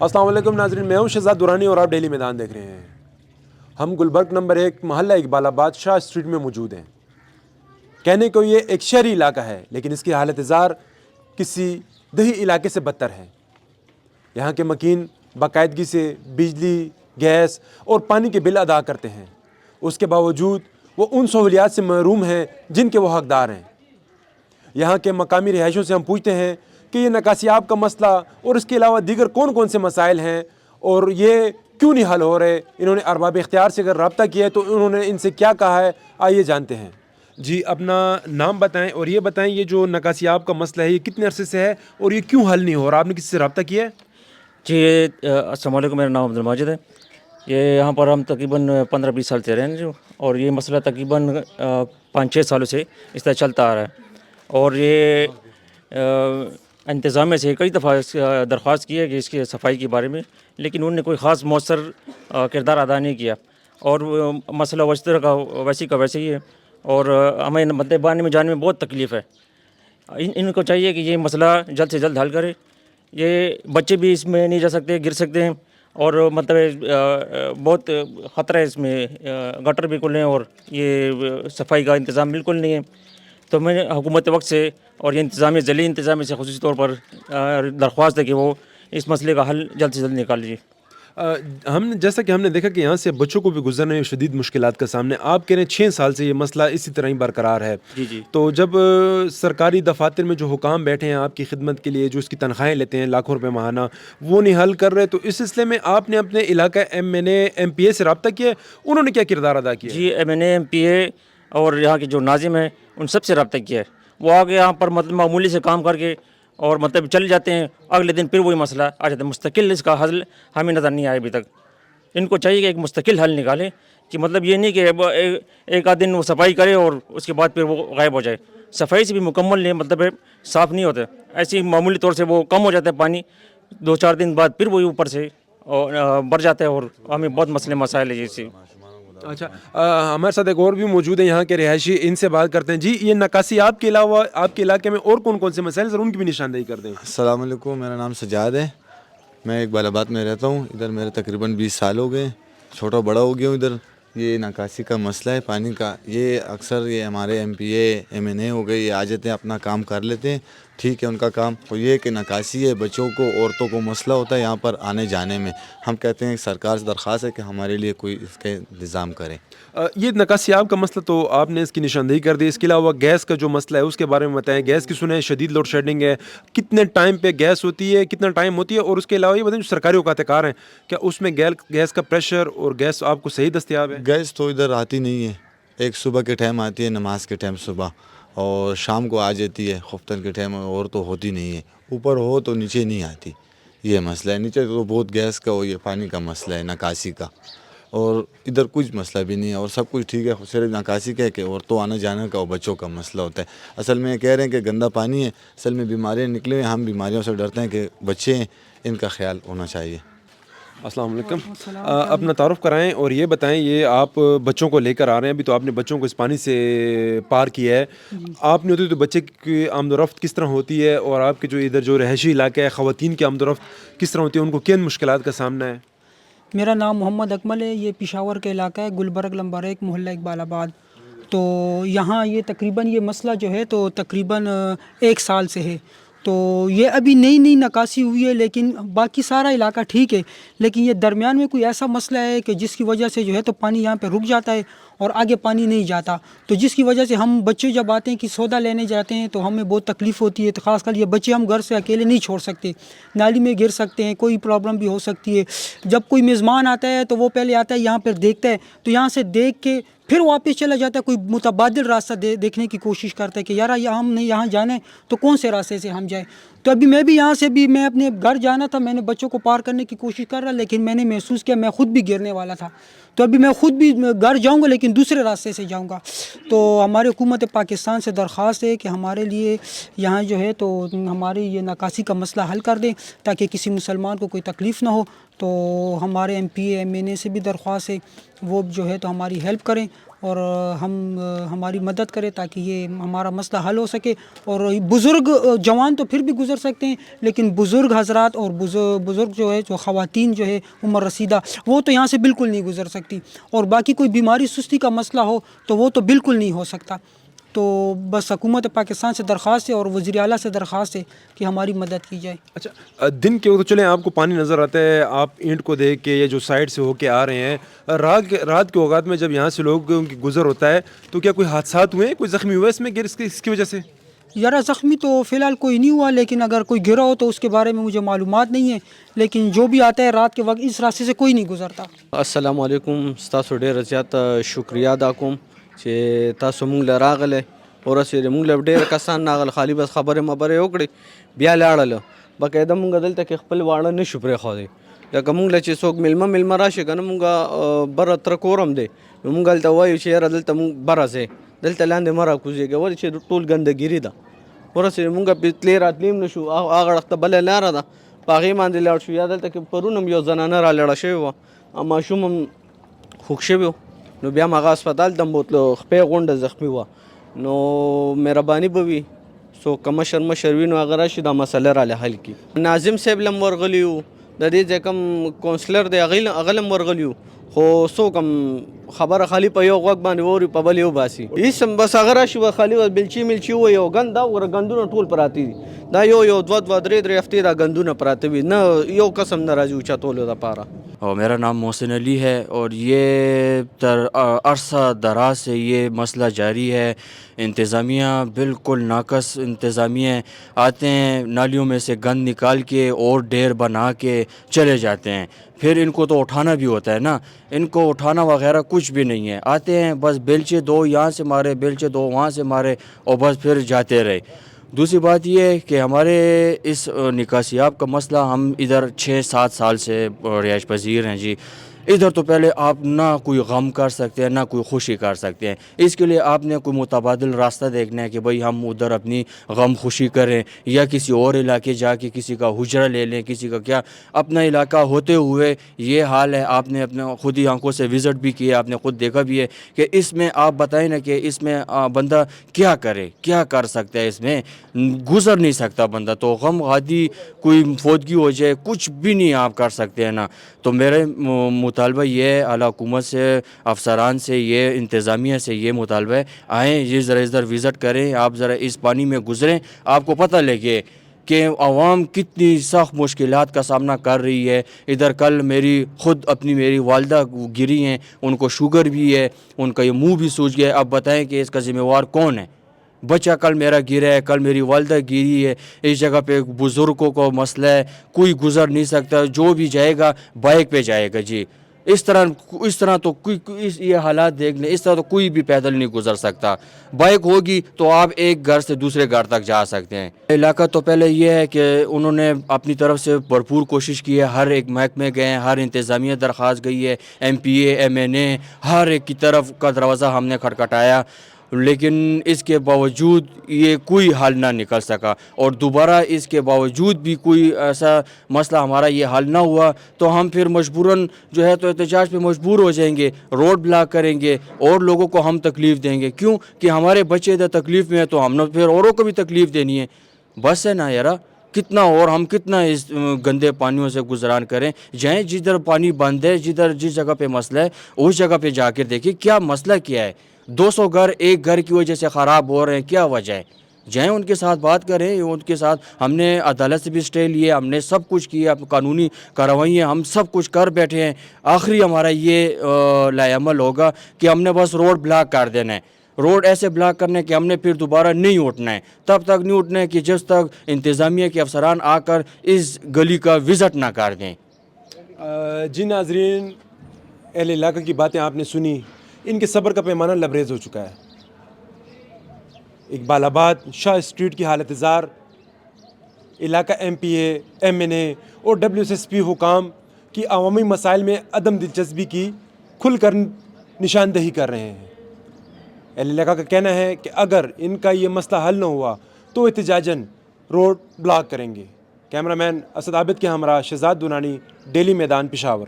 السلام علیکم ناظرین، میں ہوں شہزاد دورانی اور آپ ڈیلی میدان دیکھ رہے ہیں۔ ہم گلبرگ نمبر 1 محلہ اقبال آباد شاہ اسٹریٹ میں موجود ہیں۔ کہنے کو یہ ایک شہری علاقہ ہے، لیکن اس کی حالت زار کسی دیہی علاقے سے بدتر ہے۔ یہاں کے مکین باقاعدگی سے بجلی، گیس اور پانی کے بل ادا کرتے ہیں، اس کے باوجود وہ ان سہولیات سے محروم ہیں جن کے وہ حقدار ہیں۔ یہاں کے مقامی رہائشیوں سے ہم پوچھتے ہیں کہ یہ نکاسیاب کا مسئلہ اور اس کے علاوہ دیگر کون کون سے مسائل ہیں اور یہ کیوں نہیں حل ہو رہے۔ انہوں نے ارباب اختیار سے اگر رابطہ کیا ہے تو انہوں نے ان سے کیا کہا ہے، آئیے جانتے ہیں۔ جی، اپنا نام بتائیں اور یہ بتائیں یہ جو نکاسیاب کا مسئلہ ہے یہ کتنے عرصے سے ہے اور یہ کیوں حل نہیں ہو رہا؟ آپ نے کسی سے رابطہ کیا ہے؟ جی السلام علیکم، میرا نام عبدالماجد ہے۔ یہ یہاں پر ہم تقریباً 15-20 سال سے رہے ہیں جو، اور یہ مسئلہ تقریباً 5-6 سالوں سے اس طرح چلتا آ رہا ہے، اور یہ انتظامیہ سے کئی دفعہ درخواست کی ہے کہ اس کی صفائی کے بارے میں، لیکن انہوں نے کوئی خاص مؤثر کردار ادا نہیں کیا، اور مسئلہ اس طرح کا ویسے کا ویسے ہی ہے، اور ہمیں مطلب بانے میں جانے میں بہت تکلیف ہے۔ ان کو چاہیے کہ یہ مسئلہ جلد سے جلد حل کرے۔ یہ بچے بھی اس میں نہیں جا سکتے، گر سکتے ہیں، اور مطلب بہت خطرہ ہے اس میں، گٹر بالکل نہیں، اور یہ صفائی کا انتظام بالکل نہیں ہے۔ تو میں حکومت وقت سے اور یہ انتظامیہ، ذیلی انتظامیہ سے خصوصی طور پر درخواست ہے کہ وہ اس مسئلے کا حل جلد سے جلد نکال لیجیے۔ جیسا کہ ہم نے دیکھا کہ یہاں سے بچوں کو بھی گزرنے میں شدید مشکلات کا سامنے، آپ کہہ رہے ہیں 6 سال سے یہ مسئلہ اسی طرح ہی برقرار ہے۔ جی تو جب سرکاری دفاتر میں جو حکام بیٹھے ہیں آپ کی خدمت کے لیے، جو اس کی تنخواہیں لیتے ہیں لاکھوں روپے ماہانہ، وہ نہیں حل کر رہے، تو اس سلسلے میں آپ نے اپنے علاقہ MNA سے رابطہ کیا، انہوں نے کیا کردار ادا کیا؟ جی MNA MPA اور یہاں کے جو ناظم ہیں ان سب سے رابطہ کیا ہے۔ وہ آگے یہاں پر مطلب معمولی سے کام کر کے اور مطلب چل جاتے ہیں، اگلے دن پھر وہی مسئلہ آ جاتا ہے۔ مستقل اس کا حل ہمیں نظر نہیں آیا ابھی تک۔ ان کو چاہیے کہ ایک مستقل حل نکالیں، کہ مطلب یہ نہیں کہ ایک آدھ دن وہ صفائی کرے اور اس کے بعد پھر وہ غائب ہو جائے۔ صفائی سے بھی مکمل نہیں، مطلب صاف نہیں ہوتا، ایسے ہی معمولی طور سے وہ کم ہو جاتا ہے پانی، 2-4 دن بعد پھر وہی اوپر سے بڑھ جاتا ہے، اور ہمیں بہت مسائل ہے جیسے۔ اچھا، ہمارے ساتھ ایک اور بھی موجود ہیں یہاں کے رہائشی، ان سے بات کرتے ہیں۔ جی، یہ نکاسی آپ کے علاوہ آپ کے علاقے میں اور کون کون سے مسائل ہیں، ان کی بھی نشاندہی کر دیں۔ السلام علیکم، میرا نام سجاد ہے، میں اقبال آباد میں رہتا ہوں۔ ادھر میرے تقریباً 20 سال ہو گئے، چھوٹا بڑا ہو گیا ہوں ادھر۔ یہ نکاسی کا مسئلہ ہے پانی کا، یہ اکثر یہ ہمارے MPA MNA ہو گئے، یہ آ جاتے ہیں، اپنا کام کر لیتے ہیں، ٹھیک ہے ان کا کام۔ اور یہ کہ نکاسی ہے، بچوں کو عورتوں کو مسئلہ ہوتا ہے یہاں پر آنے جانے میں۔ ہم کہتے ہیں سرکار سے درخواست ہے کہ ہمارے لیے کوئی اس کا انتظام کریں۔ یہ نکاسیاب کا مسئلہ تو آپ نے اس کی نشاندہی کر دی، اس کے علاوہ گیس کا جو مسئلہ ہے اس کے بارے میں بتائیں۔ گیس کی سنیں شدید لوڈ شیڈنگ ہے، کتنے ٹائم پہ گیس ہوتی ہے، کتنا ٹائم ہوتی ہے، اور اس کے علاوہ یہ بتائیں جو سرکاری اوقات کار ہیں کیا اس میں گیس کا پریشر اور گیس آپ کو صحیح دستیاب ہے؟ گیس تو ادھر آتی نہیں ہے، ایک صبح کے ٹائم آتی ہے، نماز کے ٹائم صبح، اور شام کو آ جاتی ہے خفتن کے ٹائم، اور تو ہوتی نہیں ہے۔ اوپر ہو تو نیچے نہیں آتی، یہ مسئلہ ہے۔ نیچے تو بہت گیس کا اور یہ پانی کا مسئلہ ہے، نکاسی کا، اور ادھر کچھ مسئلہ بھی نہیں ہے، اور سب کچھ ٹھیک ہے، صرف نکاسی کا ہے کہ عورتوں آنے جانے کا اور بچوں کا مسئلہ ہوتا ہے۔ اصل میں کہہ رہے ہیں کہ گندا پانی ہے، اصل میں بیماریاں نکلے ہیں، ہم بیماریوں سے ڈرتے ہیں کہ بچے ہیں، ان کا خیال ہونا چاہیے۔ السلام علیکم، اپنا تعارف کرائیں اور یہ بتائیں یہ آپ بچوں کو لے کر آ رہے ہیں، ابھی تو آپ نے بچوں کو اس پانی سے پار کیا ہے، آپ نہیں ہوتی تو بچے کی آمد و رفت کس طرح ہوتی ہے، اور آپ کے جو ادھر جو رہائشی علاقہ ہے خواتین کی آمد و رفت کس طرح ہوتی ہے، ان کو کن مشکلات کا سامنا ہے؟ میرا نام محمد اکمل ہے، یہ پشاور کا علاقہ ہے، گلبرگ نمبر 1 محلہ اقبال آباد۔ تو یہاں یہ تقریباً یہ مسئلہ جو ہے تو تقریباً 1 سال سے ہے۔ تو یہ ابھی نئی نکاسی ہوئی ہے، لیکن باقی سارا علاقہ ٹھیک ہے، لیکن یہ درمیان میں کوئی ایسا مسئلہ ہے کہ جس کی وجہ سے جو ہے تو پانی یہاں پہ رک جاتا ہے اور آگے پانی نہیں جاتا، تو جس کی وجہ سے ہم بچے جب آتے ہیں کہ سودا لینے جاتے ہیں تو ہمیں بہت تکلیف ہوتی ہے۔ تو خاص کر یہ بچے ہم گھر سے اکیلے نہیں چھوڑ سکتے، نالی میں گر سکتے ہیں، کوئی پرابلم بھی ہو سکتی ہے۔ جب کوئی میزبان آتا ہے تو وہ پہلے آتا ہے یہاں پر دیکھتا ہے، تو یہاں سے دیکھ کے پھر واپس چلا جاتا ہے، کوئی متبادل راستہ دیکھنے کی کوشش کرتا ہے کہ یار ہم نے یہاں جانا ہے تو کون سے راستے سے ہم جائیں۔ تو ابھی میں بھی یہاں سے بھی میں اپنے گھر جانا تھا، میں نے بچوں کو پار کرنے کی کوشش کر رہا، لیکن میں نے محسوس کیا میں خود بھی گرنے والا تھا، تو ابھی میں خود بھی گھر جاؤں گا لیکن دوسرے راستے سے جاؤں گا۔ تو ہماری حکومت پاکستان سے درخواست ہے کہ ہمارے لیے یہاں جو ہے تو ہماری یہ نکاسی کا مسئلہ حل کر دیں تاکہ کسی مسلمان کو کوئی تکلیف نہ ہو۔ تو ہمارے MPA MNA سے بھی درخواست ہے وہ جو ہے تو ہماری ہیلپ کریں اور ہماری مدد کرے تاکہ یہ ہمارا مسئلہ حل ہو سکے. اور بزرگ جوان تو پھر بھی گزر سکتے ہیں لیکن بزرگ حضرات اور بزرگ جو ہے جو خواتین جو ہے عمر رسیدہ وہ تو یہاں سے بالکل نہیں گزر سکتی. اور باقی کوئی بیماری سستی کا مسئلہ ہو تو وہ تو بالکل نہیں ہو سکتا. تو بس حکومت پاکستان سے درخواست ہے اور وزیر اعلیٰ سے درخواست ہے کہ ہماری مدد کی جائے. اچھا دن کے وقت چلیں آپ کو پانی نظر آتا ہے, آپ اینٹ کو دیکھ کے یا جو سائڈ سے ہو کے آ رہے ہیں, رات کے اوقات میں جب یہاں سے لوگوں کی گزر ہوتا ہے تو کیا کوئی حادثات ہوئے ہیں, کوئی زخمی ہوئے اس میں اس کی وجہ سے؟ یار زخمی تو فی الحال کوئی نہیں ہوا لیکن اگر کوئی گرا ہو تو اس کے بارے میں مجھے معلومات نہیں ہے, لیکن جو بھی آتا ہے رات کے وقت اس راستے سے کوئی نہیں گزرتا. السلام علیکم. ستاسو ډېر زیات شکریا ادا کوم چې تاسو مونږ له راغلی ورسېدې. مونږ له ډېر کسان راغله خالي بس خبرې مبرې وکړې بیا لاړله. باقاعده مونږ دلته کې خپل واړه نه شو پرېښودی. لکه مونږ له چې څوک میلمه راشي که نه مونږ بره تره کور هم دی نو مونږ هلته وایو چې یاره دلته مونږ بره ځئ دلته لاندې مه راکوزېږه ولې چې ټول ګندګیري ده. ورسېدې مونږ پې تلې راتلې هم نه شو. هغه اړخ ته بله لاره ده په هغې باندې لاړ شو. یا دلته کې پرون هم یو زنانه را لړه شوې وه ماشوم هم خوږ شوی و نو بیا هم هغه هسپتال ته هم بوتلو خپې غونډه زخمي وه. نو مهرباني به وي څوک که مشر وي نو هغه راشي دا مسله راله حل کړي. ناظم صاحب لم ورغلي وو, د دې ځای کوم کونسلر دی هغه لم ورغلي وو خو څوک هم خبره خالي په یو غوږ باندې واوري په بل یو باسي. هېڅ هم بس هغه راشي به خالي بلچي ملچي ووایي او ګند دا وګوره ګندونه ټول پراته دي. دا یو دوه درې هفتې دا ګندونه پراته وي نه یو قسم نه راځي اوچتولو دپاره. اور میرا نام محسن علی ہے اور یہ عرصہ دراز سے یہ مسئلہ جاری ہے. انتظامیہ بالکل ناقص انتظامیہ آتے ہیں نالیوں میں سے گند نکال کے اور ڈھیر بنا کے چلے جاتے ہیں. پھر ان کو تو اٹھانا بھی ہوتا ہے نا, ان کو اٹھانا وغیرہ کچھ بھی نہیں ہے. آتے ہیں بس بیلچے دو یہاں سے مارے بیلچے دو وہاں سے مارے اور بس پھر جاتے رہے. دوسری بات یہ ہے کہ ہمارے اس نکاسیاب کا مسئلہ ہم ادھر 6-7 سال سے رہائش پذیر ہیں جی. ادھر تو پہلے آپ نہ کوئی غم کر سکتے ہیں نہ کوئی خوشی کر سکتے ہیں. اس کے لیے آپ نے کوئی متبادل راستہ دیکھنا ہے کہ بھئی ہم ادھر اپنی غم خوشی کریں یا کسی اور علاقے جا کے کسی کا حجرہ لے لیں کسی کا کیا. اپنا علاقہ ہوتے ہوئے یہ حال ہے. آپ نے اپنے خود ہی آنکھوں سے وزٹ بھی کیا, آپ نے خود دیکھا بھی ہے کہ اس میں آپ بتائیں نا کہ اس میں بندہ کیا کرے, کیا کر سکتا ہے, اس میں گزر نہیں سکتا بندہ. تو غم غادی کوئی فوتگی ہو جائے کچھ بھی نہیں آپ کر سکتے ہیں نا. تو میرے مطالبہ یہ ہے اعلیٰ حکومت سے افسران سے یہ انتظامیہ سے یہ مطالبہ ہے آئیں یہ ذرا ادھر وزٹ کریں, آپ ذرا اس پانی میں گزریں, آپ کو پتہ لگے کہ عوام کتنی سخت مشکلات کا سامنا کر رہی ہے. ادھر کل میری والدہ گری ہیں, ان کو شوگر بھی ہے, ان کا یہ منہ بھی سوج گیا ہے. اب بتائیں کہ اس کا ذمہ وار کون ہے؟ بچہ کل میرا گرا ہے, کل میری والدہ گری ہے. اس جگہ پہ بزرگوں کو مسئلہ ہے, کوئی گزر نہیں سکتا. جو بھی جائے گا بائک پہ جائے گا جی. اس طرح تو یہ حالات دیکھ لیں, اس طرح تو کوئی بھی پیدل نہیں گزر سکتا. بائک ہوگی تو آپ ایک گھر سے دوسرے گھر تک جا سکتے ہیں. علاقہ تو پہلے یہ ہے کہ انہوں نے اپنی طرف سے بھرپور کوشش کی ہے, ہر ایک محکمے گئے ہیں, ہر انتظامیہ درخواست گئی ہے, MPA MNA ہر ایک کی طرف کا دروازہ ہم نے کھٹکھٹایا, لیکن اس کے باوجود یہ کوئی حل نہ نکل سکا. اور دوبارہ اس کے باوجود بھی کوئی ایسا مسئلہ ہمارا یہ حل نہ ہوا تو ہم پھر مجبوراً جو ہے تو احتجاج پہ مجبور ہو جائیں گے, روڈ بلاک کریں گے اور لوگوں کو ہم تکلیف دیں گے. کیوں کہ ہمارے بچے ادھر تکلیف میں ہیں تو ہم نے پھر اوروں کو بھی تکلیف دینی ہے. بس ہے نا یارا, کتنا اور ہم کتنا اس گندے پانیوں سے گزران کریں. جائیں جدھر پانی بند ہے, جس جگہ پہ مسئلہ ہے اس جگہ پہ جا کے دیکھیں کیا مسئلہ کیا ہے. 200 گھر ایک گھر کی وجہ سے خراب ہو رہے ہیں, کیا وجہ ہے؟ جائیں ان کے ساتھ بات کریں, ان کے ساتھ ہم نے عدالت سے بھی اسٹے لیے, ہم نے سب کچھ کیا, قانونی کارروائیاں ہم سب کچھ کر بیٹھے ہیں. آخری ہمارا یہ لائے عمل ہوگا کہ ہم نے بس روڈ بلاک کر دینا ہے. روڈ ایسے بلاک کرنے کہ ہم نے پھر دوبارہ نہیں اٹھنا ہے. تب تک نہیں اٹھنا ہے کہ جب تک انتظامیہ کے افسران آ کر اس گلی کا وزٹ نہ کر دیں. جی ناظرین, اہل علاقہ کی باتیں آپ نے سنی, ان کے صبر کا پیمانہ لبریز ہو چکا ہے. اقبال آباد شاہ اسٹریٹ کی حالت زار, علاقہ MPA MNA اور WSSP حکام کی عوامی مسائل میں عدم دلچسپی کی کھل کر نشاندہی کر رہے ہیں. اہل علاقہ کا کہنا ہے کہ اگر ان کا یہ مسئلہ حل نہ ہوا تو احتجاجاً روڈ بلاک کریں گے. کیمرہ مین اسد عابد کے ہمراہ شہزاد دونانی, ڈیلی میدان, پشاور.